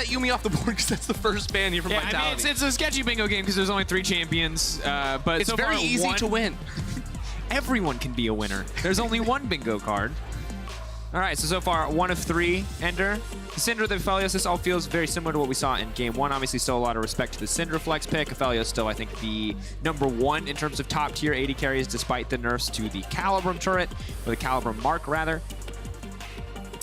that Yuumi off the board because that's the first ban here from Vitality. I mean, it's a sketchy bingo game because there's only 3 champions, but it's so very far, easy to win. Everyone can be a winner. There's only 1 bingo card. All right, so far, 1 of 3, Ender. The Syndra, the Aphelios, this all feels very similar to what we saw in Game 1. Obviously, still a lot of respect to the Syndra flex pick. Aphelios still, I think, the #1 in terms of top-tier AD carries, despite the nerfs to the Calibrum turret, or the Calibrum mark, rather.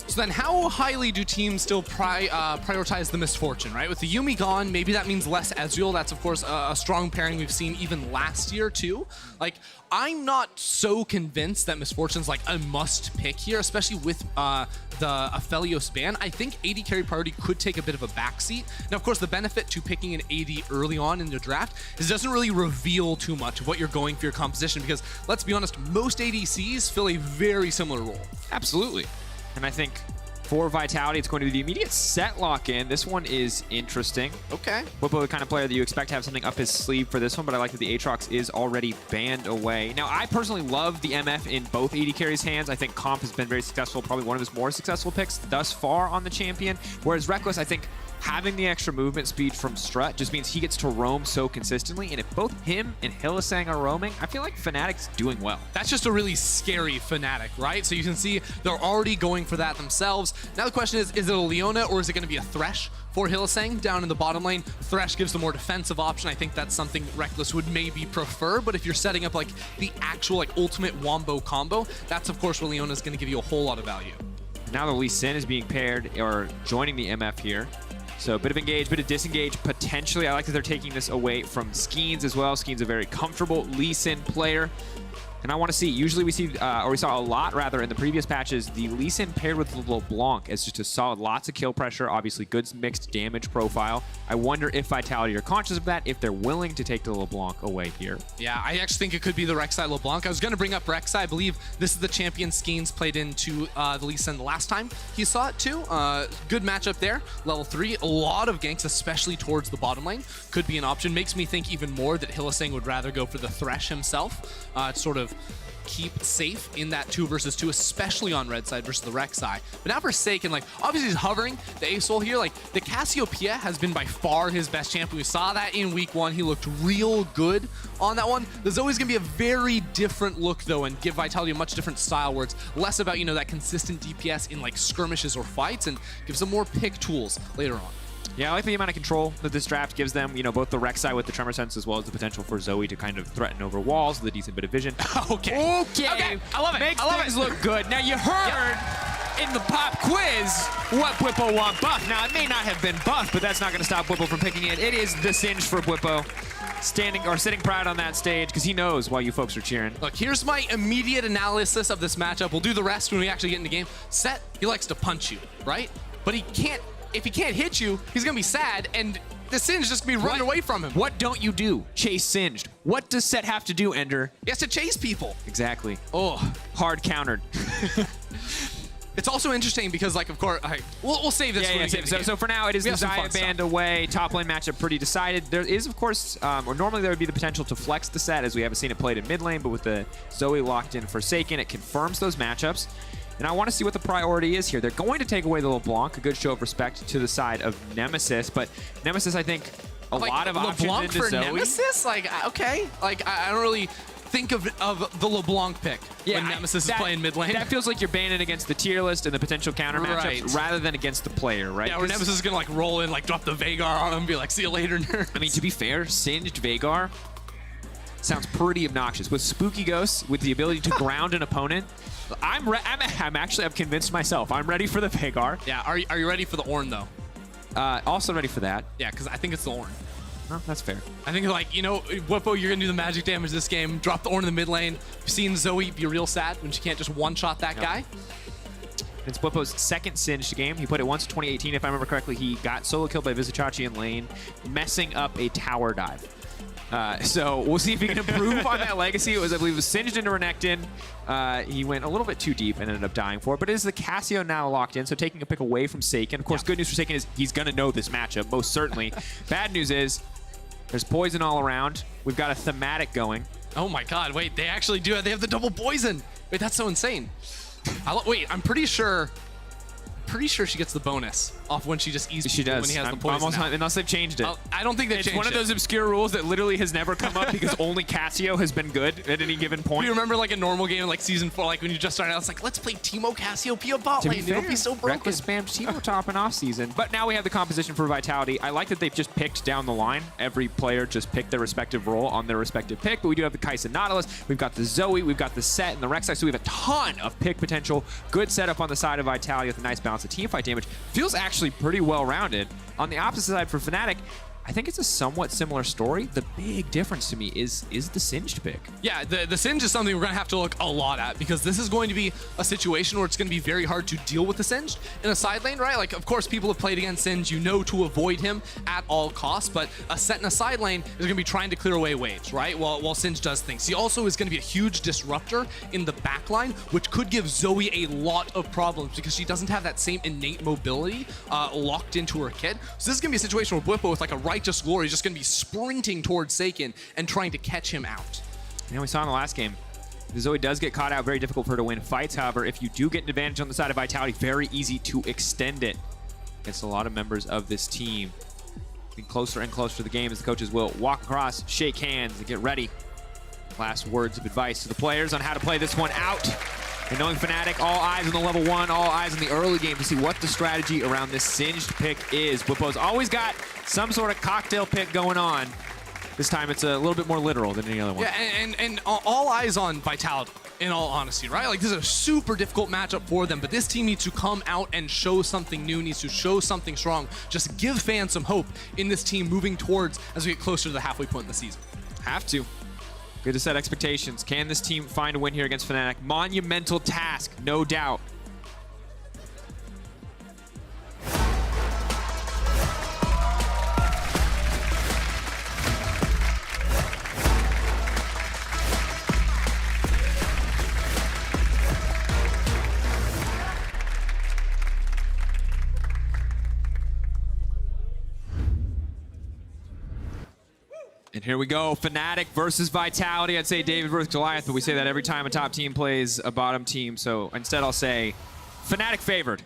So then how highly do teams still prioritize the Misfortune, right? With the Yuumi gone, maybe that means less Ezreal. That's, of course, a strong pairing we've seen even last year, too. Like, I'm not so convinced that Misfortune's like a must pick here, especially with the Aphelios ban. I think AD carry priority could take a bit of a backseat. Now, of course, the benefit to picking an AD early on in the draft is it doesn't really reveal too much of what you're going for your composition because, let's be honest, most ADCs fill a very similar role. Absolutely. And I think for Vitality, it's going to be the immediate set lock-in. This one is interesting. Okay. Whippo, the kind of player that you expect to have something up his sleeve for this one, but I like that the Aatrox is already banned away. Now, I personally love the MF in both AD carries' hands. I think Comp has been very successful, probably one of his more successful picks thus far on the champion, whereas Reckless, I think, having the extra movement speed from Strut just means he gets to roam so consistently, and if both him and Hylissang are roaming, I feel like Fnatic's doing well. That's just a really scary Fnatic, right? So you can see they're already going for that themselves. Now the question is it a Leona or is it going to be a Thresh for Hylissang down in the bottom lane? Thresh gives the more defensive option. I think that's something Reckless would maybe prefer, but if you're setting up like the actual like ultimate wombo combo, that's of course where Leona's going to give you a whole lot of value. Now the Lee Sin is being paired or joining the MF here. So a bit of engage, bit of disengage, potentially. I like that they're taking this away from Skeens as well. Skeens a very comfortable Lee Sin player. And I want to see, usually we see, or we saw a lot rather in the previous patches, the Lee Sin paired with the LeBlanc as just a solid, lots of kill pressure, obviously good mixed damage profile. I wonder if Vitality are conscious of that, if they're willing to take the LeBlanc away here. Yeah, I actually think it could be the Rek'Sai LeBlanc. I was going to bring up Rek'Sai. I believe this is the champion Skeens played into the Lee Sin the last time he saw it too. Good matchup there. Level 3, a lot of ganks, especially towards the bottom lane, could be an option. Makes me think even more that Hylissang would rather go for the Thresh himself to sort of keep safe in that 2 versus 2, especially on red side versus the Rek'Sai. But now for Saken, like, obviously he's hovering the ASOL here. Like, the Cassiopeia has been by far his best champion. We saw that in week 1. He looked real good on that one. There's always going to be a very different look, though, and give Vitality a much different style where it's less about, you know, that consistent DPS in, like, skirmishes or fights and gives them more pick tools later on. Yeah, I like the amount of control that this draft gives them. You know, both the Rek'Sai with the Tremor Sense as well as the potential for Zoe to kind of threaten over walls with a decent bit of vision. Okay. I love it. Makes things look good. Now, you heard in the pop quiz what Whippo want buff. Now, it may not have been buff, but that's not going to stop Whippo from picking it. It is the Singe for Whippo. Standing or sitting proud on that stage because he knows why you folks are cheering. Look, here's my immediate analysis of this matchup. We'll do the rest when we actually get in the game. Set, he likes to punch you, right? But he can't. If he can't hit you, he's going to be sad, and the Singe just going to be running away from him. What don't you do? Chase Singed. What does Set have to do, Ender? He has to chase people. Exactly. Oh. Hard countered. It's also interesting because, like, of course, we'll save this. So for now, it is the Xayah band away. Top lane matchup pretty decided. There is, of course, or normally there would be the potential to flex the Set, as we haven't seen it played in mid lane, but with the Zoe locked in Forsaken, it confirms those matchups. And I want to see what the priority is here. They're going to take away the LeBlanc, a good show of respect to the side of Nemesis. But Nemesis, I think, a lot of options LeBlanc into for Zoe. Nemesis? Like, okay. Like, I don't really think of the LeBlanc pick when Nemesis is playing mid lane. That feels like you're banning against the tier list and the potential counter matchups rather than against the player, right? Yeah, where Nemesis is going to, like, roll in, like, drop the Veigar on him and be like, see you later, nerd. I mean, to be fair, Singed Veigar sounds pretty obnoxious. With Spooky Ghosts, with the ability to ground an opponent, I'm convinced myself. I'm ready for the Veigar. Yeah, are you ready for the Ornn, though? Also ready for that. Yeah, because I think it's the Ornn. Oh, that's fair. I think, like, you know, Whippo, you're going to do the magic damage this game. Drop the Ornn in the mid lane. You've seen Zoe be real sad when she can't just one-shot that guy. It's Whippo's second Singed game. He put it once in 2018, if I remember correctly. He got solo killed by Vizicachi in lane, messing up a tower dive. So we'll see if he can improve on that legacy. It was, I believe, it was Singed into Renekton. He went a little bit too deep and ended up dying for it. But it is the Cassio now locked in, so taking a pick away from Saken. Of course, good news for Saken is he's going to know this matchup, most certainly. Bad news is there's poison all around. We've got a thematic going. Oh my god, wait, they actually do. They have the double poison. Wait, that's so insane. Wait, I'm pretty sure pretty sure she gets the bonus off when she just eats She does. when he has the I'm poison almost out. unless they've changed it. I don't think they've It's changed one of those obscure rules that literally has never come up because only Cassio has been good at any given point. Do you remember like a normal game like season 4, like when you just started out, it's like, let's play Teemo Cassiopeia bot lane. It'll be so broken. Reckless spammed Teemo top in off season. But now we have the composition for Vitality. I like that they've just picked down the line. Every player just picked their respective role on their respective pick. But we do have the Kai'Sa Nautilus. We've got the Zoe. We've got the Set and the Rek'Sai. So we have a ton of pick potential. Good setup on the side of Vitality with a nice balance of teamfight damage. Feels actually pretty well-rounded. On the opposite side for Fnatic, I think it's a somewhat similar story. The big difference to me is the Singed pick. Yeah, the Singe is something we're going to have to look a lot at because this is going to be a situation where it's going to be very hard to deal with the Singed in a side lane, right? Like, of course, people have played against Singe. You know to avoid him at all costs, but a Set in a side lane is going to be trying to clear away waves, right? While Singe does things. He also is going to be a huge disruptor in the backline, which could give Zoe a lot of problems because she doesn't have that same innate mobility locked into her kit. So this is going to be a situation where Bwipo with like a Righteous Glory is just going to be sprinting towards Seiken and trying to catch him out. You know, we saw in the last game, the Zoe does get caught out, very difficult for her to win fights. However, if you do get an advantage on the side of Vitality, very easy to extend it against a lot of members of this team. Getting closer and closer to the game as the coaches will walk across, shake hands, and get ready. Last words of advice to the players on how to play this one out. And knowing Fnatic, all eyes on the level 1, all eyes on the early game to see what the strategy around this Singed pick is. Bwipo's always got some sort of cocktail pick going on. This time it's a little bit more literal than any other one. Yeah, and all eyes on Vitality, in all honesty, right? Like, this is a super difficult matchup for them, but this team needs to come out and show something new, needs to show something strong. Just give fans some hope in this team moving towards as we get closer to the halfway point in the season. Have to. Good to set expectations. Can this team find a win here against Fnatic? Monumental task, no doubt. And here we go, Fnatic versus Vitality. I'd say David versus Goliath, but we say that every time a top team plays a bottom team. So instead I'll say Fnatic favored.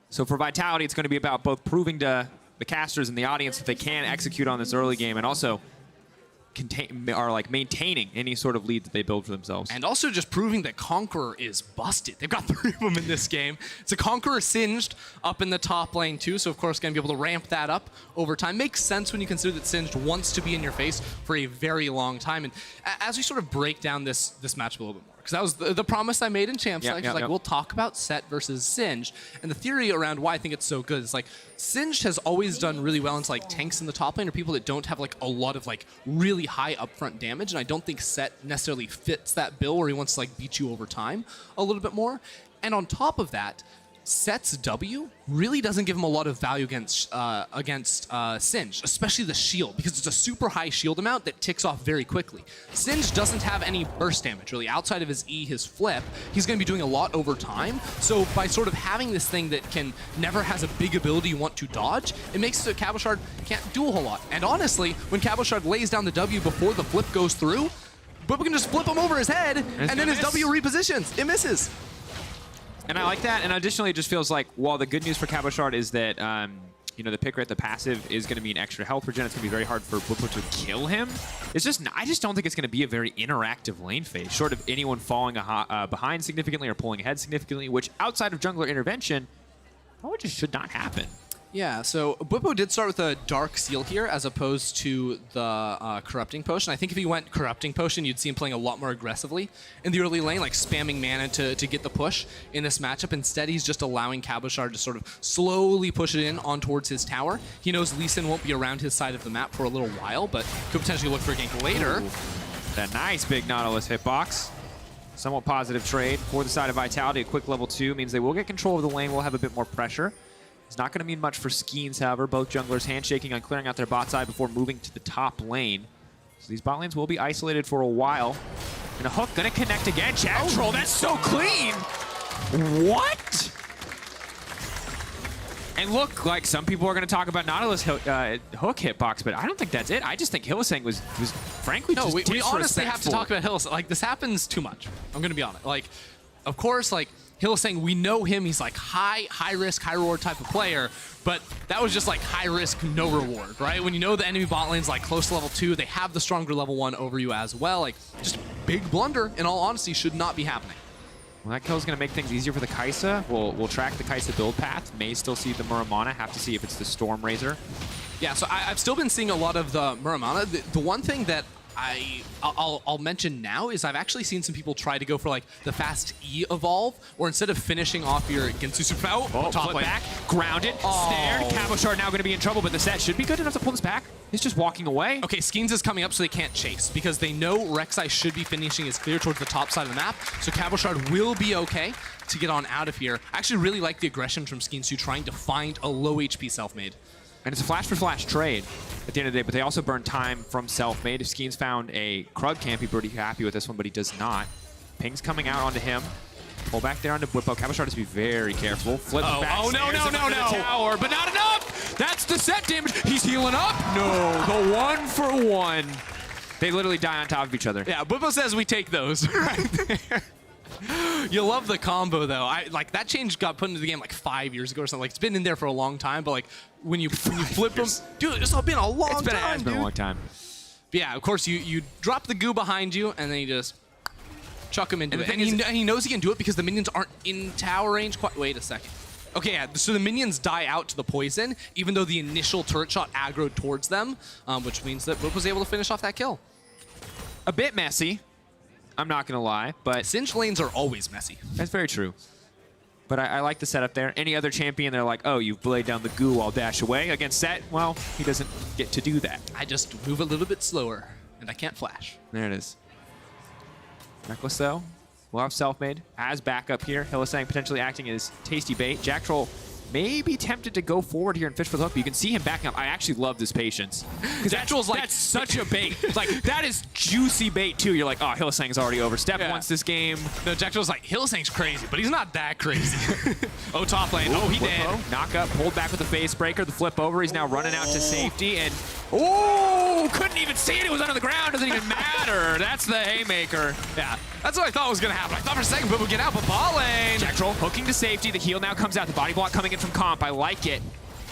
So for Vitality, it's going to be about both proving to the casters and the audience that they can execute on this early game and also maintaining any sort of lead that they build for themselves. And also just proving that Conqueror is busted. They've got 3 of them in this game. It's a Conqueror Singed up in the top lane too, so of course going to be able to ramp that up over time. Makes sense when you consider that Singed wants to be in your face for a very long time. And as we sort of break down this matchup a little bit more, because that was the promise I made in Champs. We'll talk about Set versus Singed. And the theory around why I think it's so good is like, Singed has always done really well into like tanks in the top lane or people that don't have like a lot of like really high upfront damage. And I don't think Set necessarily fits that bill where he wants to like beat you over time a little bit more. And on top of that, Set's W really doesn't give him a lot of value against Singed, especially the shield, because it's a super high shield amount that ticks off very quickly. Singed doesn't have any burst damage, really. Outside of his E, his flip, he's going to be doing a lot over time. So by sort of having this thing that never has a big ability you want to dodge, it makes it so Cabochard can't do a whole lot. And honestly, when Cabochard lays down the W before the flip goes through, Bwipo can just flip him over his head, and then his W repositions. It misses. And I like that. And additionally, it just feels like, while the good news for Cabochard is that, you know, the pick rate, the passive, is going to mean extra health regen. It's going to be very hard for Bwipo to kill him. It's just, I just don't think it's going to be a very interactive lane phase, short of anyone falling behind significantly or pulling ahead significantly, which outside of jungler intervention, probably just should not happen. Yeah, so Bwipo did start with a Dark Seal here as opposed to the Corrupting Potion. I think if he went Corrupting Potion, you'd see him playing a lot more aggressively in the early lane, like spamming mana to get the push in this matchup. Instead, he's just allowing Cabochard to sort of slowly push it in on towards his tower. He knows Lee Sin won't be around his side of the map for a little while, but could potentially look for a gank later. Ooh, that nice big Nautilus hitbox. Somewhat positive trade for the side of Vitality. A quick level 2 means they will get control of the lane, will have a bit more pressure. It's not going to mean much for Skeens, however. Both junglers handshaking on clearing out their bot side before moving to the top lane. So these bot lanes will be isolated for a while. And a hook going to connect again. Chat troll, that's so clean! What? And look, like, some people are going to talk about Nautilus hook hitbox, but I don't think that's it. I just think Hylissang was frankly just we honestly have to disrespectful. talk about Hylissang. Like, this happens too much. I'm going to be honest. Like, of course, like, Hill saying we know him. He's like high risk, high reward type of player, but that was just like high risk, no reward, right? When you know the enemy bot lane's like close to level 2, they have the stronger level 1 over you as well. Like, just big blunder, in all honesty, should not be happening. Well, that kill's going to make things easier for the Kai'Sa. We'll track the Kai'Sa build path. May still see the Muramana. Have to see if it's the Storm Razor. Yeah, so I've still been seeing a lot of the Muramana. The one thing that I'll mention now is I've actually seen some people try to go for like the fast E evolve, or instead of finishing off your Gensu Super Top flip back, grounded, snared. Cabochard now going to be in trouble, but the set should be good enough to pull this back. He's just walking away. Okay, Skeens is coming up, so they can't chase because they know Rek'Sai should be finishing his clear towards the top side of the map, so Cabochard will be okay to get on out of here. I actually really like the aggression from Skeens trying to find a low HP self-made. And it's a flash-for-flash trade at the end of the day, but they also burn time from self-made. If Skeens found a Krug camp, he'd be pretty happy with this one, but he does not. Ping's coming out onto him. Pull back there onto Bwipo. Cabochard has to be very careful. Flips back. Oh, no. Tower, but not enough! That's the set damage. He's healing up. No, the 1-for-1. They literally die on top of each other. Yeah, Bwipo says we take those right there. You love the combo, though. Like, that change got put into the game like 5 years ago or something. Like, it's been in there for a long time, but like when you flip them, dude, it's been a long time. It's been a long time. But yeah, of course, you drop the goo behind you, and then you just chuck him into it. And he knows he can do it because the minions aren't in tower range. Wait a second. Okay, yeah, so the minions die out to the poison, even though the initial turret shot aggroed towards them, which means that Boop was able to finish off that kill. A bit messy. I'm not going to lie, but Singed lanes are always messy. That's very true. But I like the setup there. Any other champion, they're like, oh, you've laid down the goo, I'll dash away. Against Set, well, he doesn't get to do that. I just move a little bit slower, and I can't flash. There it is. Reckless, though. We'll have self-made as backup here. Hylissang potentially acting as tasty bait. Jack Troll may be tempted to go forward here and fish for the hook, but you can see him backing up. I actually love this patience. Because that's such a bait. Like, that is juicy bait, too. You're like, oh, Hylissang's already over. Step once this game. No, Jack Troll's like, Hylissang's crazy, but he's not that crazy. Oh, top lane. Oh, he did. Knock up, pulled back with the face breaker, the flip over. He's now running out to safety, and oh, couldn't even see it. It was under the ground. Doesn't even matter. That's the haymaker. Yeah, that's what I thought was going to happen. I thought for a second Boop would get out, but bot lane. Jack Troll hooking to safety. The heal now comes out. The body block coming in from comp. I like it.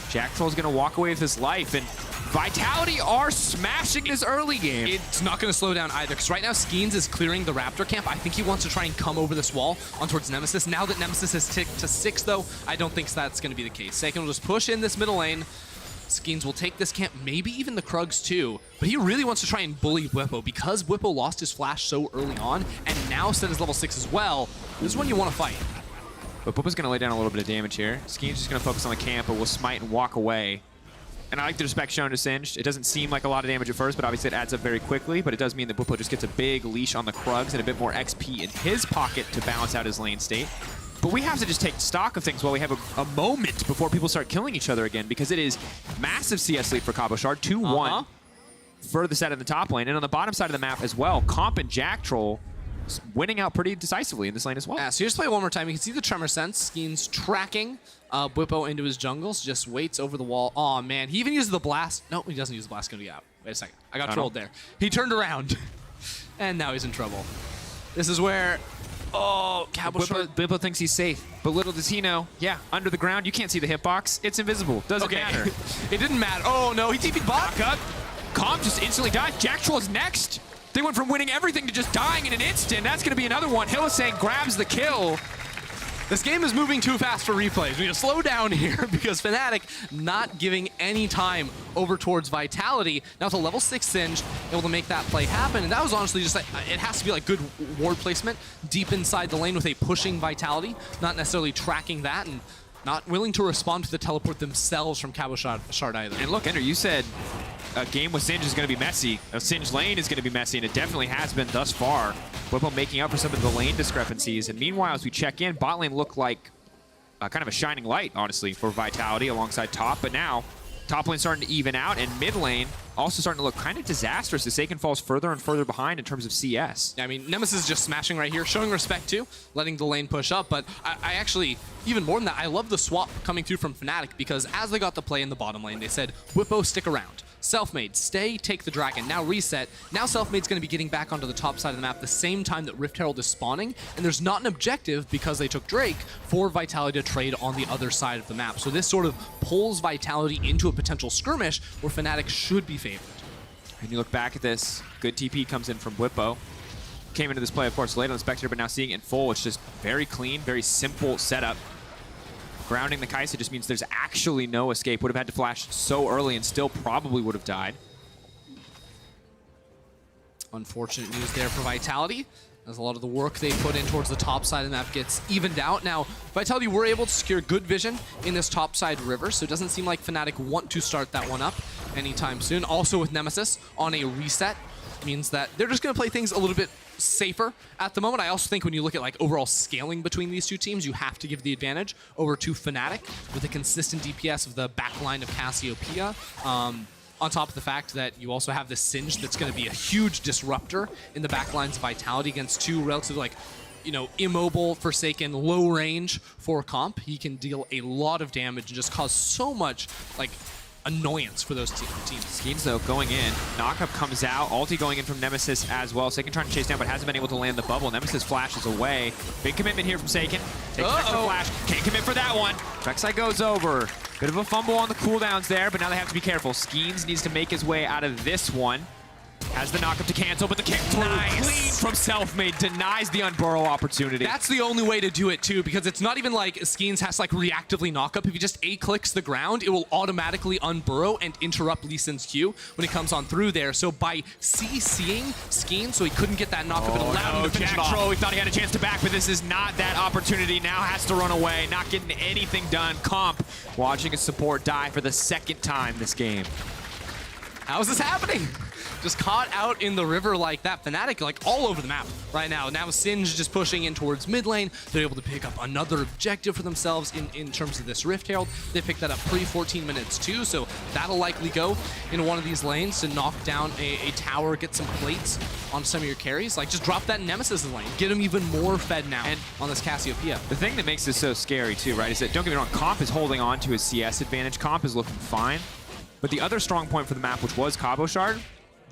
Jack Troll's going to walk away with his life, and Vitality are smashing this early game. It's not going to slow down either, because right now Skeens is clearing the Raptor camp. I think he wants to try and come over this wall on towards Nemesis. Now that Nemesis has ticked to 6, though, I don't think that's going to be the case. Seiken will just push in this middle lane. Skeens will take this camp, maybe even the Krugs too, but he really wants to try and bully Bwipo because Bwipo lost his flash so early on, and now Set is level 6 as well. This is when you want to fight. But Bwipo's going to lay down a little bit of damage here. Skeens just going to focus on the camp, but will smite and walk away. And I like the respect shown to Singed. It doesn't seem like a lot of damage at first, but obviously it adds up very quickly, but it does mean that Bwipo just gets a big leash on the Krugs and a bit more XP in his pocket to balance out his lane state. But we have to just take stock of things while we have a moment before people start killing each other again, because it is massive CS lead for Cabochard, 2-1 for the set in the top lane. And on the bottom side of the map as well, Comp and Jack Troll winning out pretty decisively in this lane as well. Yeah, so here's play one more time. You can see the Tremor Sense. Skeens tracking Bwipo into his jungles, just waits over the wall. Oh man, he even uses the blast. No, he doesn't use the blast. Gonna get out. Wait a second. I got trolled there. He turned around, and now he's in trouble. This is where... Oh, Bwipo thinks he's safe, but little does he know, yeah, under the ground, you can't see the hitbox. It's invisible. Doesn't matter. It didn't matter. Oh, no, he TP'd bot. Knock up. Comp just instantly died. Jack Troll is next. They went from winning everything to just dying in an instant. That's going to be another one. Hylissang grabs the kill. This game is moving too fast for replays. We need to slow down here because Fnatic not giving any time over towards Vitality. Now it's a level 6 Singed, able to make that play happen. And that was honestly just like, it has to be like good ward placement deep inside the lane with a pushing Vitality, not necessarily tracking that and not willing to respond to the teleport themselves from Cabochard either. And look, Ender, you said a game with Singed is going to be messy. A Singed lane is going to be messy, and it definitely has been thus far. Bwipo making up for some of the lane discrepancies. And meanwhile, as we check in, bot lane looked like kind of a shining light, honestly, for Vitality alongside top. But now, top lane starting to even out, and mid lane also starting to look kind of disastrous as Seiken falls further and further behind in terms of CS. Yeah, I mean, Nemesis is just smashing right here, showing respect too, letting the lane push up. But I actually, even more than that, I love the swap coming through from Fnatic because as they got the play in the bottom lane, they said, Bwipo, stick around. Selfmade, stay, take the dragon, now reset. Now Selfmade's going to be getting back onto the top side of the map the same time that Rift Herald is spawning, and there's not an objective, because they took Drake, for Vitality to trade on the other side of the map. So this sort of pulls Vitality into a potential skirmish where Fnatic should be favored. And you look back at this, good TP comes in from Whippo. Came into this play, of course, late on the Spectre, but now seeing it in full, it's just very clean, very simple setup. Grounding the Kai'Sa just means there's actually no escape. Would have had to flash so early and still probably would have died. Unfortunate news there for Vitality, as a lot of the work they put in towards the top side of the map gets evened out. Now, Vitality were able to secure good vision in this top side river, so it doesn't seem like Fnatic want to start that one up anytime soon. Also with Nemesis on a reset, means that they're just going to play things a little bit safer at the moment. I also think when you look at like overall scaling between these two teams, you have to give the advantage over to Fnatic with the consistent DPS of the backline of Cassiopeia. On top of the fact that you also have this Singe that's going to be a huge disruptor in the backlines of Vitality against two relatively, like, you know, immobile, Forsaken, low range for comp. He can deal a lot of damage and just cause so much, like, annoyance for those teams. Skeens, though, going in. Knockup comes out. Ulti going in from Nemesis as well. Seiken trying to chase down, but hasn't been able to land the bubble. Nemesis flashes away. Big commitment here from Seiken. Takes an extra flash. Can't commit for that one. Rek'Sai goes over. Bit of a fumble on the cooldowns there, but now they have to be careful. Skeens needs to make his way out of this one. Has the knockup to cancel, but the kick through clean from Selfmade denies the unburrow opportunity. That's the only way to do it too, because it's not even like Skeens has to like reactively knock up. If he just A-clicks the ground, it will automatically unburrow and interrupt Lee Sin's Q when he comes on through there. So by CCing Skeens, so he couldn't get that knock up, it allowed him to finish it off. He thought he had a chance to back, but this is not that opportunity. Now has to run away, not getting anything done. Comp watching his support die for the second time this game. How is this happening? Just caught out in the river like that. Fnatic like all over the map right now. Now Singe just pushing in towards mid lane. They're able to pick up another objective for themselves in terms of this Rift Herald. They picked that up pre-14 minutes too, so that'll likely go in one of these lanes to knock down a tower, get some plates on some of your carries. Like, just drop that Nemesis lane. Get him even more fed now and on this Cassiopeia. The thing that makes this so scary too, right, is that, don't get me wrong, Comp is holding on to his CS advantage. Comp is looking fine. But the other strong point for the map, which was Cabo Shard,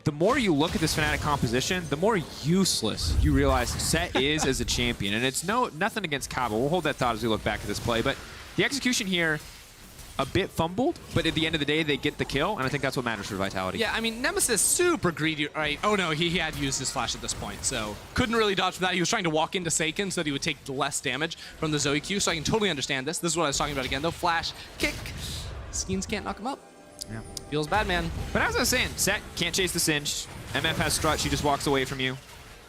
the more you look at this Fnatic composition, the more useless you realize Set is as a champion. And it's nothing against Cabo. We'll hold that thought as we look back at this play. But the execution here, a bit fumbled, but at the end of the day, they get the kill, and I think that's what matters for Vitality. Yeah, I mean, Nemesis super greedy, right? Oh no, he had used his flash at this point, so couldn't really dodge from that. He was trying to walk into Seiken so that he would take less damage from the Zoe Q, so I can totally understand this. This is what I was talking about again, though. Flash, kick. Skeens can't knock him up. Yeah. Feels bad, man. But as I was saying, Set can't chase the Singe. MF has Strut, she just walks away from you.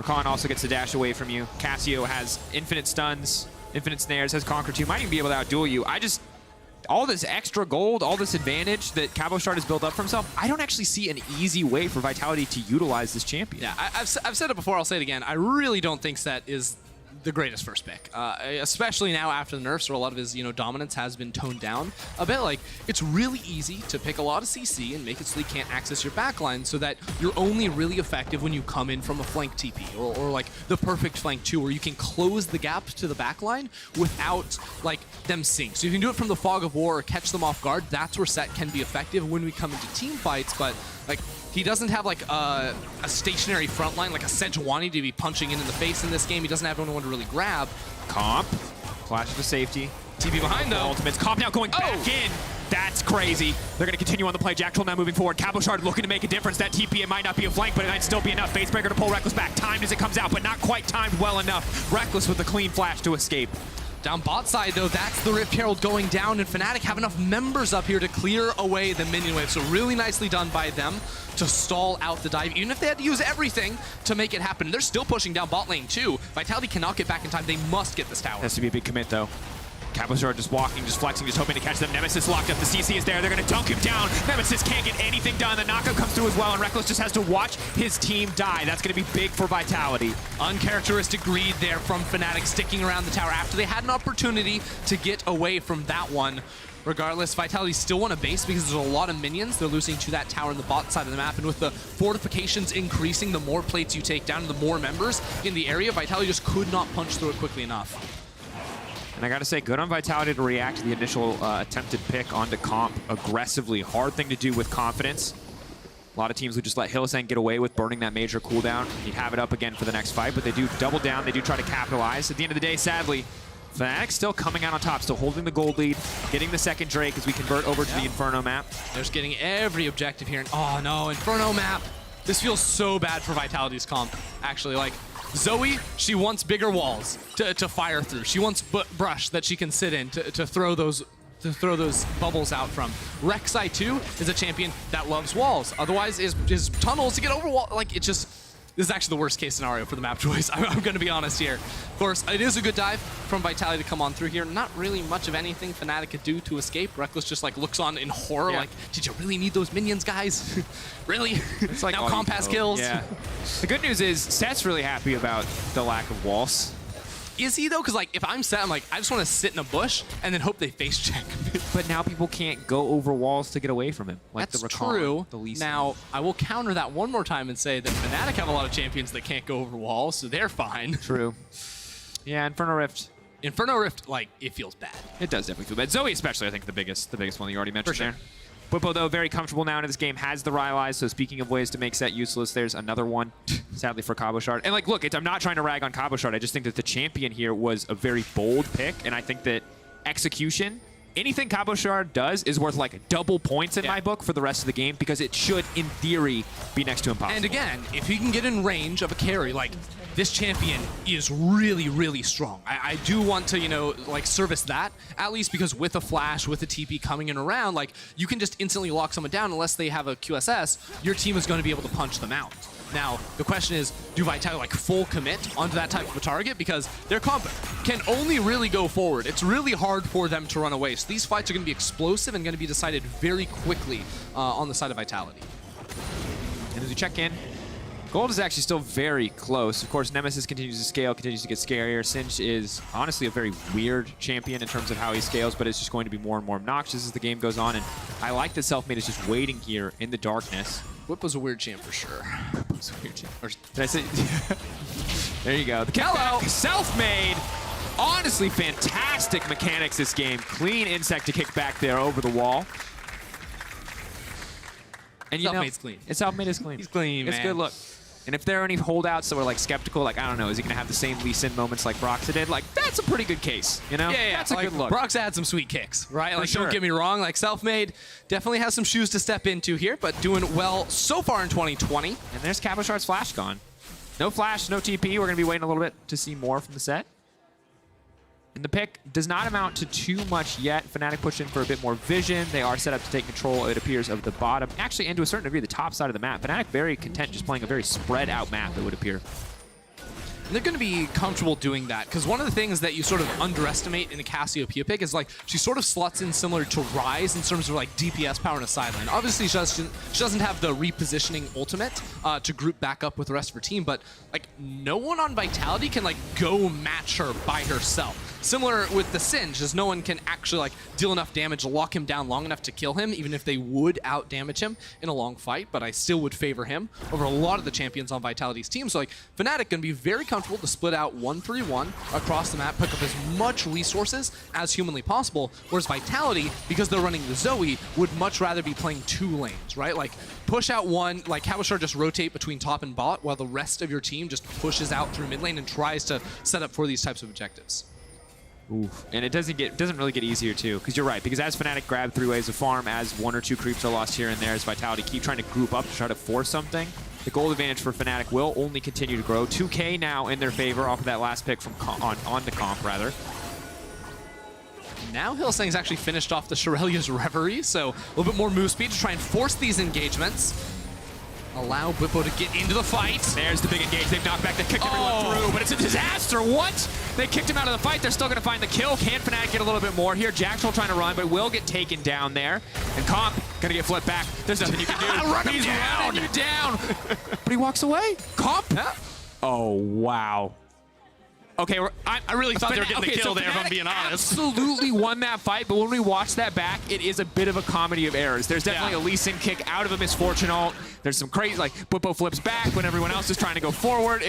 Rakan also gets the dash away from you. Cassio has infinite stuns, infinite snares, has Conquer 2. Might even be able to outduel you. All this extra gold, all this advantage that Cabo Shard has built up for himself, I don't actually see an easy way for Vitality to utilize this champion. Yeah, I've said it before, I'll say it again. I really don't think Set is the greatest first pick, especially now after the nerfs where a lot of his dominance has been toned down a bit. Like, it's really easy to pick a lot of CC and make it so they can't access your backline, so that you're only really effective when you come in from a flank TP or like the perfect flank 2 where you can close the gap to the backline without like them sync. So you can do it from the fog of war or catch them off guard. That's where Set can be effective when we come into team fights, but like, he doesn't have like a stationary front line like a Sejuani to be punching in the face in this game. He doesn't have anyone to really grab. Comp, flashes to safety. TP behind though. Ultimates. Comp now going back in. That's crazy. They're going to continue on the play. Jack Troll now moving forward. Cabo Shard looking to make a difference. That TP, it might not be a flank, but it might still be enough. Facebreaker to pull Reckless back. Timed as it comes out, but not quite timed well enough. Reckless with the clean flash to escape. Down bot side, though, that's the Rift Herald going down, and Fnatic have enough members up here to clear away the minion wave. So really nicely done by them to stall out the dive, even if they had to use everything to make it happen. They're still pushing down bot lane, too. Vitality cannot get back in time. They must get this tower. Has to be a big commit, though. Cabo Shard just walking, just flexing, just hoping to catch them. Nemesis locked up. The CC is there. They're going to dunk him down. Nemesis can't get anything done. The knockup comes through as well, and Reckless just has to watch his team die. That's going to be big for Vitality. Uncharacteristic greed there from Fnatic, sticking around the tower after they had an opportunity to get away from that one. Regardless, Vitality still want a base because there's a lot of minions. They're losing to that tower on the bot side of the map, and with the fortifications increasing, the more plates you take down, the more members in the area, Vitality just could not punch through it quickly enough. And I gotta say, good on Vitality to react to the initial attempted pick onto Comp aggressively. Hard thing to do with confidence. A lot of teams would just let Hylissang get away with burning that major cooldown. He'd have it up again for the next fight, but they do double down. They do try to capitalize. At the end of the day, sadly, Fnatic still coming out on top, still holding the gold lead, getting the second Drake as we convert over to the Inferno map. They're just getting every objective here. And oh no, Inferno map. This feels so bad for Vitality's comp, actually. Like, Zoe, she wants bigger walls to fire through. She wants brush that she can sit in to throw those bubbles out from. Rek'Sai too is a champion that loves walls. Otherwise is tunnels to get over wall. Like, it just, this is actually the worst case scenario for the map choice. I'm going to be honest here. Of course, it is a good dive from Vitality to come on through here. Not really much of anything Fnatic could do to escape. Reckless just like looks on in horror, like, did you really need those minions, guys? Really? It's like now Comp has kills. Yeah. The good news is Set's really happy about the lack of walls. Is he though? Because like, if I'm Set, I'm like, I just want to sit in a bush and then hope they face check. But now people can't go over walls to get away from him. Like That's the Rakan, true. The Lee Sin. Now, I will counter that one more time and say that Fnatic have a lot of champions that can't go over walls, so they're fine. True. Yeah, Inferno Rift. Inferno Rift, like, it feels bad. It does definitely feel bad. Zoe especially, I think, the biggest one that you already mentioned For sure. there. Bwipo, though, very comfortable now in this game, has the Rylai's, so speaking of ways to make Set useless, there's another one, sadly, for Cabochard. And, like, look, I'm not trying to rag on Cabochard. I just think that the champion here was a very bold pick, and I think that execution, anything Cabochard does is worth, like, double points in my book for the rest of the game, because it should, in theory, be next to impossible. And again, if he can get in range of a carry, like, this champion is really, really strong. I do want to, you know, like, service that, at least because with a flash, with a TP coming in around, like, you can just instantly lock someone down unless they have a QSS. Your team is going to be able to punch them out. Now, the question is, do Vitality like full commit onto that type of a target? Because their comp can only really go forward. It's really hard for them to run away. So these fights are going to be explosive and going to be decided very quickly on the side of Vitality. And as we check in, gold is actually still very close. Of course, Nemesis continues to scale, continues to get scarier. Singe is honestly a very weird champion in terms of how he scales, but it's just going to be more and more obnoxious as the game goes on. And I like that Selfmade is just waiting here in the darkness. Whip was a weird champ for sure. Whip was a weird champ. Or did I say? There you go. The Kello, Selfmade. Honestly, fantastic mechanics this game. Clean insect to kick back there over the wall. And you know, Selfmade's clean. Selfmade is clean. He's clean, It's man. good look. And if there are any holdouts that were like skeptical, like, I don't know, is he gonna have the same Lee Sin moments like Broxah did? Like, that's a pretty good case, you know? Yeah, That's a like, good look. Broxah had some sweet kicks, right? Like, sure. don't get me wrong. Like, Selfmade definitely has some shoes to step into here, but doing well so far in 2020. And there's Cabochard's flash gone. No flash, no TP. We're gonna be waiting a little bit to see more from the set. And the pick does not amount to too much yet. Fnatic pushed in for a bit more vision. They are set up to take control, it appears, of the bottom. Actually, and to a certain degree, the top side of the map. Fnatic very content just playing a very spread out map, it would appear. And they're going to be comfortable doing that, because one of the things that you sort of underestimate in a Cassiopeia pick is, like, she sort of slots in similar to Ryze in terms of, like, DPS power in a sideline. Obviously, she doesn't have the repositioning ultimate to group back up with the rest of her team, but, like, no one on Vitality can, like, go match her by herself. Similar with the Singe, as no one can actually, like, deal enough damage, lock him down long enough to kill him, even if they would out-damage him in a long fight, but I still would favor him over a lot of the champions on Vitality's team. So, like, Fnatic going to be very comfortable to split out 1-3-1 across the map, pick up as much resources as humanly possible, whereas Vitality, because they're running the Zoe, would much rather be playing 2 lanes, right? Like, push out one, like, Cabochard just rotate between top and bot, while the rest of your team just pushes out through mid lane and tries to set up for these types of objectives. Oof. And it doesn't really get easier too, because you're right, because as Fnatic grab 3 waves of farm, as 1 or 2 creeps are lost here and there, as Vitality keep trying to group up to try to force something, the gold advantage for Fnatic will only continue to grow. 2K now in their favor off of that last pick from on the comp, rather. Now Hylissang's actually finished off the Shirelia's Reverie, so a little bit more move speed to try and force these engagements. Allow Bwipo to get into the fight. There's the big engage. They've knocked back. They kicked everyone through, but it's a disaster. What? They kicked him out of the fight. They're still going to find the kill. Can Fnatic get a little bit more here? Jaxwell trying to run, but will get taken down there. And Comp going to get flipped back. There's nothing you can do. He's running you down. But he walks away. Comp? Oh, wow. Okay, I really thought they were getting the kill there, if I'm being honest. Absolutely won that fight, but when we watch that back, it is a bit of a comedy of errors. There's definitely a Lee Sin kick out of a misfortune ult. There's some crazy, like, Bwipo flips back when everyone else is trying to go forward.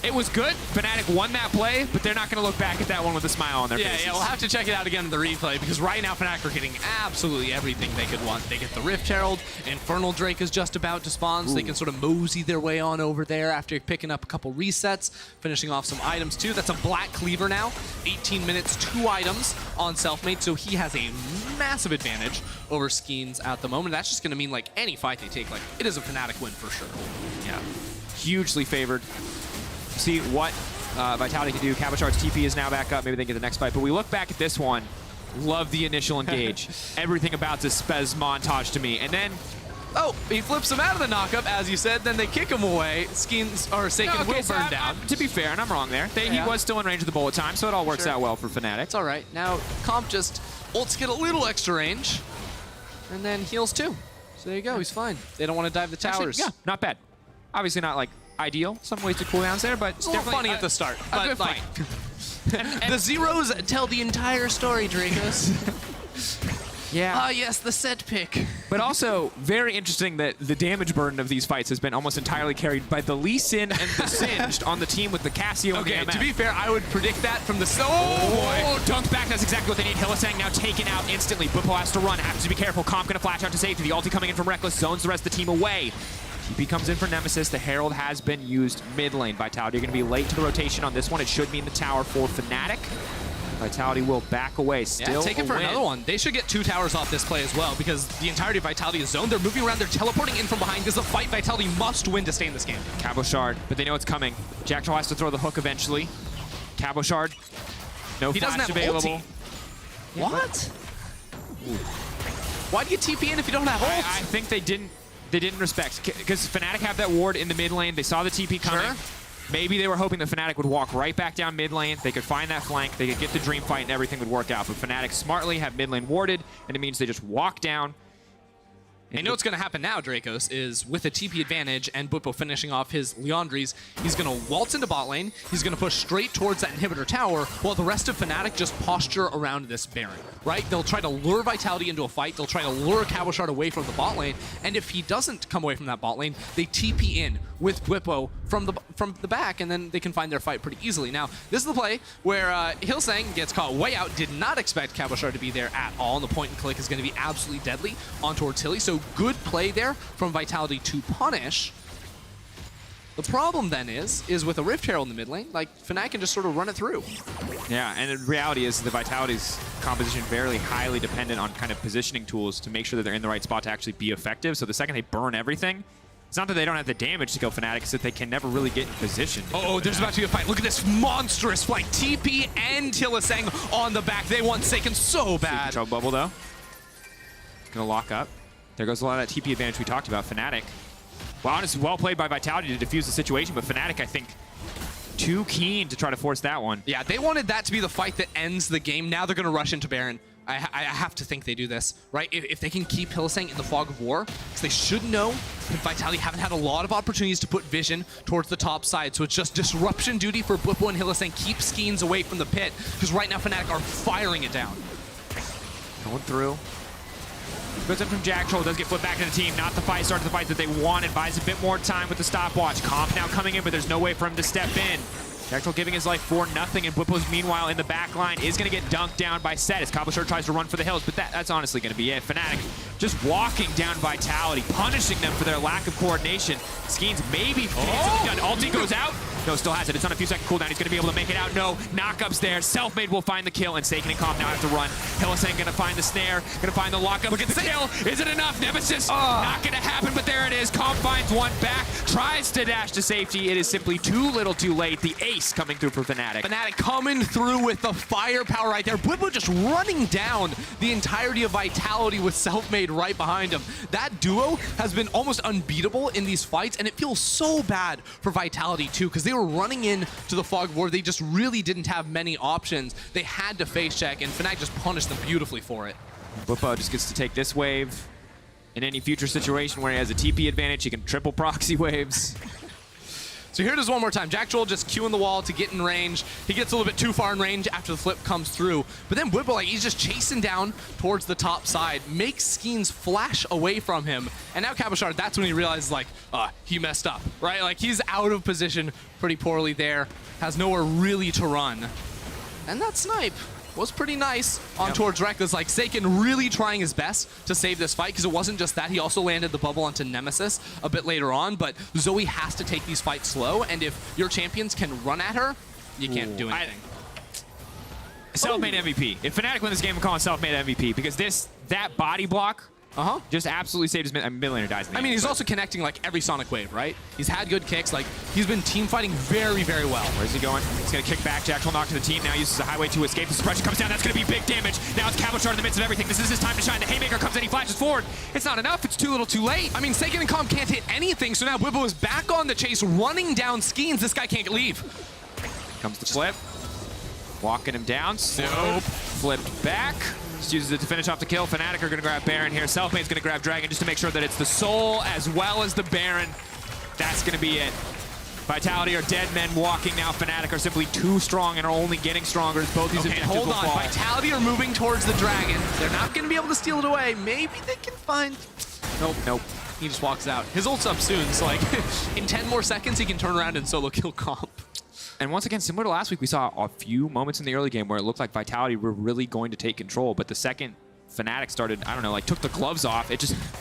It was good. Fnatic won that play, but they're not going to look back at that one with a smile on their faces. Yeah, we'll have to check it out again in the replay because right now Fnatic are getting absolutely everything they could want. They get the Rift Herald, Infernal Drake is just about to spawn, so they can sort of mosey their way on over there after picking up a couple resets, finishing off some items too. That's a Black Cleaver now, 18 minutes, 2 items on Selfmade, so he has a massive advantage over Skeens at the moment. That's just going to mean like any fight they take, like it is a Fnatic win for sure. Yeah, hugely favored. See what Vitality can do. Cabochard's TP is now back up. Maybe they get the next fight. But we look back at this one. Love the initial engage. Everything about this spez montage to me. And then... Oh, he flips him out of the knockup, as you said. Then they kick him away. Skeens or Saken will burn down. To be fair, and I'm wrong there, he was still in range of the bullet time, so it all works out well for Fnatic. It's all right. Now, Comp just ults get a little extra range, and then heals too. So there you go. He's fine. They don't want to dive the towers. Actually, yeah, not bad. Obviously not like ideal. Some wasted cooldowns there, but it's definitely funny at the start. But like, and the zeros tell the entire story, Dracos. Yeah. Ah, yes, the set pick. But also, very interesting that the damage burden of these fights has been almost entirely carried by the Lee Sin and the Singed on the team with the Cassio and the MF. To be fair, I would predict that from the... Oh, dunked back. That's exactly what they need. Hylissang now taken out instantly. Bwipo has to run. Has to be careful. Comp gonna flash out to safety. The ulti coming in from Reckless zones the rest of the team away. TP comes in for Nemesis. The Herald has been used mid lane. Vitality are going to be late to the rotation on this one. It should mean the tower for Fnatic. Vitality will back away. Still take it for another one. They should get 2 towers off this play as well because the entirety of Vitality is zoned. They're moving around. They're teleporting in from behind. This is a fight Vitality must win to stay in this game. Cabochard, but they know it's coming. Jack Troll has to throw the hook eventually. Cabochard, no flash available. What? Why do you TP in if you don't have ult? I think they didn't respect, because Fnatic have that ward in the mid lane. They saw the TP coming. Sure. Maybe they were hoping that Fnatic would walk right back down mid lane. They could find that flank. They could get the dream fight and everything would work out. But Fnatic smartly have mid lane warded, and it means they just walk down. I know what's going to happen now, Dracos, is with a TP advantage and Bwipo finishing off his Leandries, he's going to waltz into bot lane, he's going to push straight towards that inhibitor tower, while the rest of Fnatic just posture around this Baron, right? They'll try to lure Vitality into a fight, they'll try to lure Cabochard away from the bot lane, and if he doesn't come away from that bot lane, they TP in with Bwipo from the back, and then they can find their fight pretty easily. Now, this is the play where Hylissang gets caught way out, did not expect Cabochard to be there at all, and the point and click is going to be absolutely deadly on towards Hilly, so good play there from Vitality to punish. The problem then is with a Rift Herald in the mid lane, like Fnatic can just sort of run it through. Yeah, and the reality is the Vitality's composition very highly dependent on kind of positioning tools to make sure that they're in the right spot to actually be effective. So the second they burn everything, it's not that they don't have the damage to kill Fnatic, it's that they can never really get in position. Oh, there's about to be a fight. Look at this monstrous fight. TP and Hylissang on the back. They want Saken so bad. Choke bubble though. It's gonna lock up. There goes a lot of that TP advantage we talked about. Fnatic, well, honestly, well played by Vitality to defuse the situation, but Fnatic, I think, too keen to try to force that one. Yeah, they wanted that to be the fight that ends the game. Now they're going to rush into Baron. I have to think they do this, right? If they can keep Hylissang in the fog of war, because they should know that Vitality haven't had a lot of opportunities to put vision towards the top side, so it's just disruption duty for Bwipo and Hylissang. Keep Skeens away from the pit, because right now Fnatic are firing it down. Going through. Goes in from Jack Troll, does get flipped back to the team. Not the 5-star to the fight that they wanted. Buys a bit more time with the stopwatch. Comp now coming in, but there's no way for him to step in. Jack Troll giving his life for nothing, and Bwipo's meanwhile in the back line is going to get dunked down by Set as Cabochard tries to run for the hills, but that's honestly going to be it. Fnatic just walking down Vitality, punishing them for their lack of coordination. Skeens maybe done. Ulti goes out. No, still has it. It's on a few second cooldown. He's going to be able to make it out. No, knockup's there. Selfmade will find the kill, and Saken and Comp now have to run. Hylissang going to find the snare, going to find the lockup. Look at the kill. Is it enough? Nemesis not going to happen, but there it is. Comp finds one back, tries to dash to safety. It is simply too little too late. The ace coming through for Fnatic. Fnatic coming through with the firepower right there. Bwipo just running down the entirety of Vitality with Selfmade right behind him. That duo has been almost unbeatable in these fights, and it feels so bad for Vitality too, because they were running in to the fog of war. They just really didn't have many options. They had to face check, and Fnatic just punished them beautifully for it. Bwipo just gets to take this wave. In any future situation where he has a TP advantage, he can triple proxy waves. So here it is one more time. Jack Joel just queuing the wall to get in range. He gets a little bit too far in range after the flip comes through. But then Whipple, like, he's just chasing down towards the top side, makes Skeens flash away from him. And now Cabochard, that's when he realizes, like, he messed up, right? Like, he's out of position pretty poorly there, has nowhere really to run. And that snipe was pretty nice on towards Reckless. Like, Seiken really trying his best to save this fight, because it wasn't just that. He also landed the bubble onto Nemesis a bit later on, but Zoe has to take these fights slow, and if your champions can run at her, you can't do anything. Self-made MVP. If Fnatic win this game, I'm calling self-made MVP, because that body block just absolutely saved his mid laner dies in the end. He's also connecting like every Sonic Wave, right? He's had good kicks. Like, he's been team fighting very, very well. Where's he going? He's going to kick back. Jack will knock to the team. Now uses a highway to escape. The suppression comes down. That's going to be big damage. Now it's Cabochard in the midst of everything. This is his time to shine. The Haymaker comes in. He flashes forward. It's not enough. It's too little too late. I mean, Seiken and Calm can't hit anything, so now Whippo is back on the chase, running down Skeens. This guy can't leave. Comes the flip. Walking him down. Nope. Flipped back. Just uses it to finish off the kill. Fnatic are going to grab Baron here. Selfmade's going to grab Dragon just to make sure that it's the Soul as well as the Baron. That's going to be it. Vitality are dead men walking now. Fnatic are simply too strong and are only getting stronger as both these objectives hold will on. fall. Vitality are moving towards the Dragon. They're not going to be able to steal it away. Maybe they can find... Nope. He just walks out. His ult's up soon, so like in 10 more seconds, he can turn around and solo kill Comp. And once again, similar to last week, we saw a few moments in the early game where it looked like Vitality were really going to take control. But the second Fnatic started, I don't know, like took the gloves off,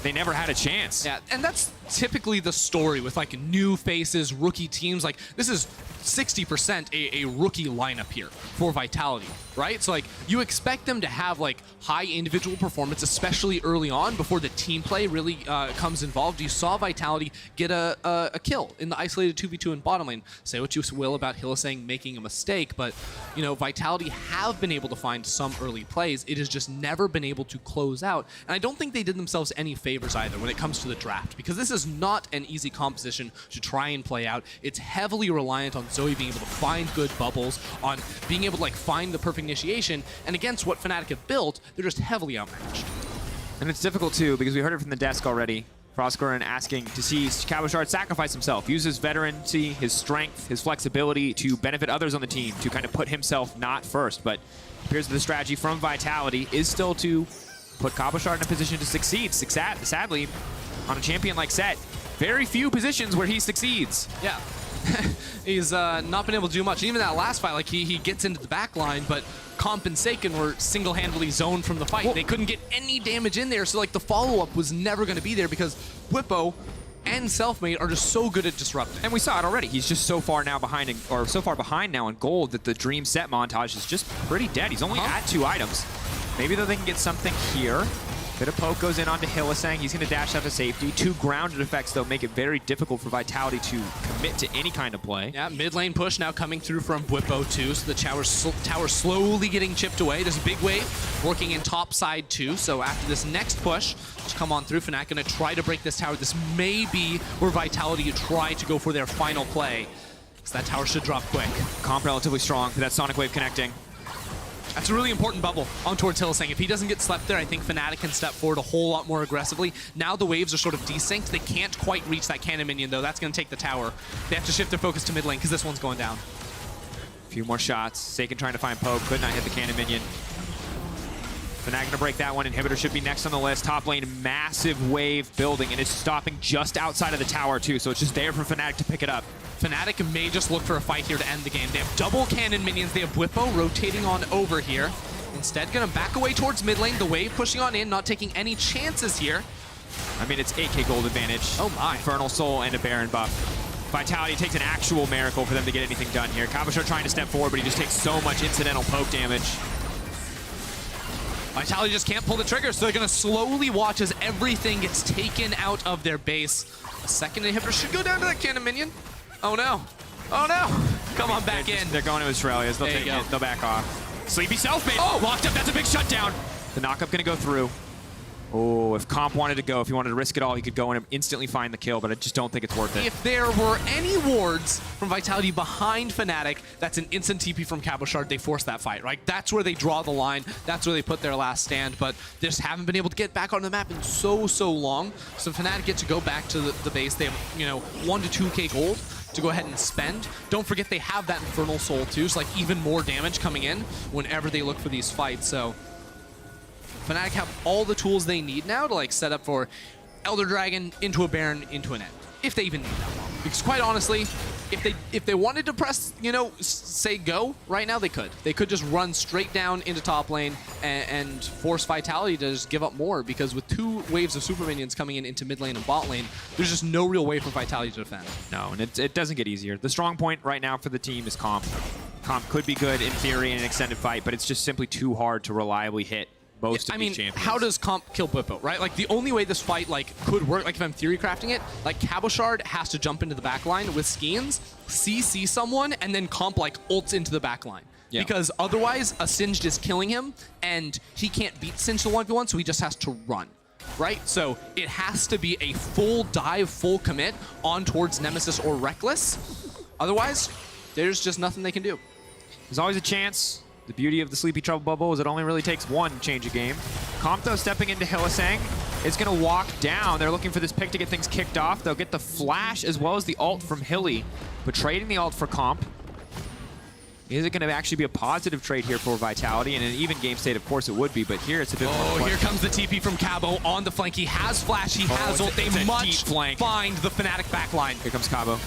they never had a chance. Yeah, and that's typically the story with like new faces, rookie teams. Like, this is 60% a rookie lineup here for Vitality, right? So like, you expect them to have like high individual performance, especially early on before the team play really comes involved. You saw Vitality get a kill in the isolated 2v2 in bottom lane. Say what you will about Hylissang making a mistake, but you know, Vitality have been able to find some early plays. It has just never been able to close out. And I don't think they did themselves any favors either when it comes to the draft, because this is not an easy composition to try and play out. It's heavily reliant on Zoe being able to find good bubbles, on being able to like find the perfect initiation, and against what Fnatic have built, they're just heavily outmatched. And it's difficult too, because we heard it from the desk already. Frostgoran asking to see Cabochard sacrifice himself, use his veterancy, his strength, his flexibility to benefit others on the team, to kind of put himself not first. But it appears that the strategy from Vitality is still to put Cabochard in a position to succeed. Sadly, on a champion like Set, very few positions where he succeeds. Yeah. He's not been able to do much. Even that last fight, like he gets into the back line, but Comp and Seiken were single-handedly zoned from the fight. They couldn't get any damage in there, so like the follow-up was never going to be there because Whippo and Selfmade are just so good at disrupting. And we saw it already. He's just so far behind now in gold that the Dream Set montage is just pretty dead. He's only at 2 items. Maybe though they can get something here. Bit of poke goes in onto Hylissang. He's going to dash out to safety. 2 grounded effects, though, make it very difficult for Vitality to commit to any kind of play. Yeah, mid lane push now coming through from Whippo, too. So the tower slowly getting chipped away. There's a big wave working in top side, too. So after this next push, just come on through. Fnatic going to try to break this tower. This may be where Vitality try to go for their final play. So that tower should drop quick. Comp relatively strong for that Sonic Wave connecting. That's a really important bubble on towards Hylissang. If he doesn't get slept there, I think Fnatic can step forward a whole lot more aggressively. Now the waves are sort of desynced. They can't quite reach that cannon minion, though. That's going to take the tower. They have to shift their focus to mid lane because this one's going down. A few more shots. Seiken trying to find poke. Could not hit the cannon minion. Fnatic going to break that one. Inhibitor should be next on the list. Top lane, massive wave building, and it's stopping just outside of the tower, too. So it's just there for Fnatic to pick it up. Fnatic may just look for a fight here to end the game. They have double cannon minions. They have Whippo rotating on over here. Instead, going to back away towards mid lane. The wave pushing on in, not taking any chances here. I mean, it's 8k gold advantage. Oh my. Infernal Soul and a Baron buff. Vitality takes an actual miracle for them to get anything done here. Cabochard trying to step forward, but he just takes so much incidental poke damage. Vitality just can't pull the trigger, so they're going to slowly watch as everything gets taken out of their base. A second inhibitor should go down to that cannon minion. Oh no. Oh no. Come on, back in. They're going to Australia's. They'll take it. They'll back off. Sleepy Selfmade. Oh, locked up. That's a big shutdown. The knockup going to go through. Oh, if Comp wanted to go, if he wanted to risk it all, he could go in and instantly find the kill, but I just don't think it's worth it. If there were any wards from Vitality behind Fnatic, that's an instant TP from Cabochard. They force that fight, right? That's where they draw the line. That's where they put their last stand, but they just haven't been able to get back on the map in so long. So Fnatic get to go back to the base. They have, 1 to 2k gold. to go ahead and spend. Don't forget they have that Infernal Soul too, so like even more damage coming in whenever they look for these fights. So Fnatic have all the tools they need now to like set up for Elder Dragon into a Baron into an end, if they even need that long. Because quite honestly, if they wanted to press, you know, say go right now, they could. They could just run straight down into top lane and force Vitality to just give up more, because with 2 waves of super minions coming in into mid lane and bot lane, there's just no real way for Vitality to defend. No, and it doesn't get easier. The strong point right now for the team is Comp. Comp could be good in theory in an extended fight, but it's just simply too hard to reliably hit most of these champions. How does Comp kill Bwipo, right? Like, the only way this fight, like, could work, like, if I'm theory crafting it, like, Cabochard has to jump into the back line with Skeens, CC someone, and then Comp, like, ults into the back line. Yeah. Because otherwise, a Singed is killing him, and he can't beat Singed the 1v1, so he just has to run, right? So it has to be a full dive, full commit on towards Nemesis or Reckless. Otherwise, there's just nothing they can do. There's always a chance. The beauty of the Sleepy Trouble Bubble is it only really takes one change a game. Comp, though, stepping into Hylissang is going to walk down. They're looking for this pick to get things kicked off. They'll get the flash as well as the ult from Hilly, but trading the ult for Comp. Is it going to actually be a positive trade here for Vitality? In an even game state, of course it would be, but here it's a bit more. Oh, here comes the TP from Cabo on the flank. He has flash, he has ult. They must find the Fnatic backline. Here comes Cabo.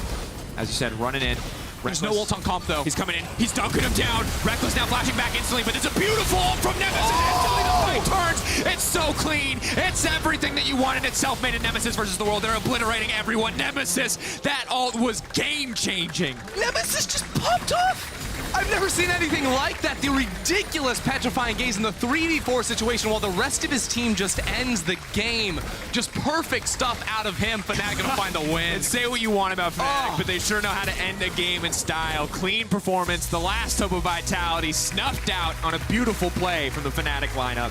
As you said, running in. There's no ult on Comp, though. He's coming in. He's dunking him down. Reckless now flashing back instantly, but it's a beautiful ult from Nemesis. Instantly the fight turns. It's so clean. It's everything that you wanted. It's self-made in Nemesis versus the world. They're obliterating everyone. Nemesis, that ult was game-changing. Nemesis just popped off. I've never seen anything like that. The ridiculous petrifying gaze in the 3v4 situation while the rest of his team just ends the game. Just perfect stuff out of him. Fnatic gonna find the win. And say what you want about Fnatic, but they sure know how to end a game in style. Clean performance. The last hope of Vitality snuffed out on a beautiful play from the Fnatic lineup.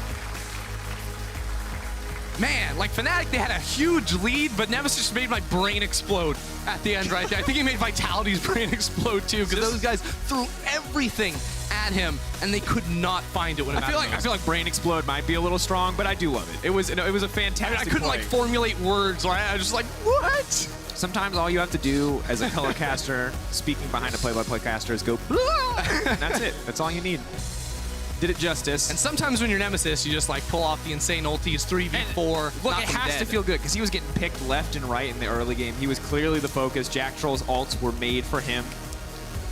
Man, like Fnatic, they had a huge lead, but Nemesis just made my brain explode at the end right there. I think he made Vitality's brain explode too, because those guys threw everything at him, and they could not find it when it mattered. I feel like brain explode might be a little strong, but I do love it. It was a fantastic. I couldn't play. like formulate words. Right? I was just like, what? Sometimes all you have to do as a color caster, speaking behind a play-by-play caster, is go. That's it. That's all you need. Did it justice. And sometimes when you're Nemesis, you just like pull off the insane ultis, 3v4. Look, it has to feel good because he was getting picked left and right in the early game. He was clearly the focus. Jack Troll's ults were made for him.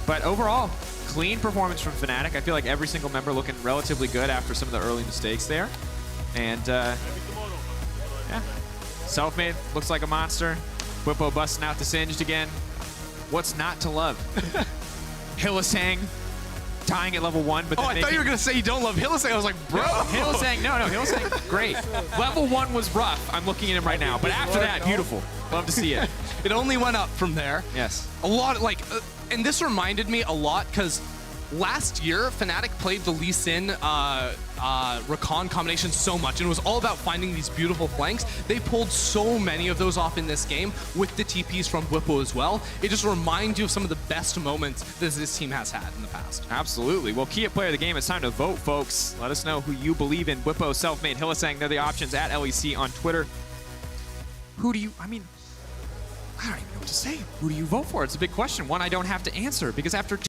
But overall, clean performance from Fnatic. I feel like every single member looking relatively good after some of the early mistakes there. And yeah, Selfmade looks like a monster. Bwipo busting out the Singed again. What's not to love? Hylissang tying at level 1, but I thought you were going to say you don't love Hylissang. I was like, bro. Hylissang, no, Hylissang, great. Level 1 was rough. I'm looking at him right now. But after that, beautiful. Love to see it. It only went up from there. Yes. A lot, like, and this reminded me a lot because last year, Fnatic played the Lee Sin Rakan combination so much, and it was all about finding these beautiful flanks. They pulled so many of those off in this game with the TPs from Bwipo as well. It just reminds you of some of the best moments that this team has had in the past. Absolutely. Well, key player of the game, it's time to vote, folks. Let us know who you believe in. Bwipo, Selfmade, Hylissang, they're the options at LEC on Twitter. Who do you, I don't even know what to say. Who do you vote for? It's a big question. One I don't have to answer because after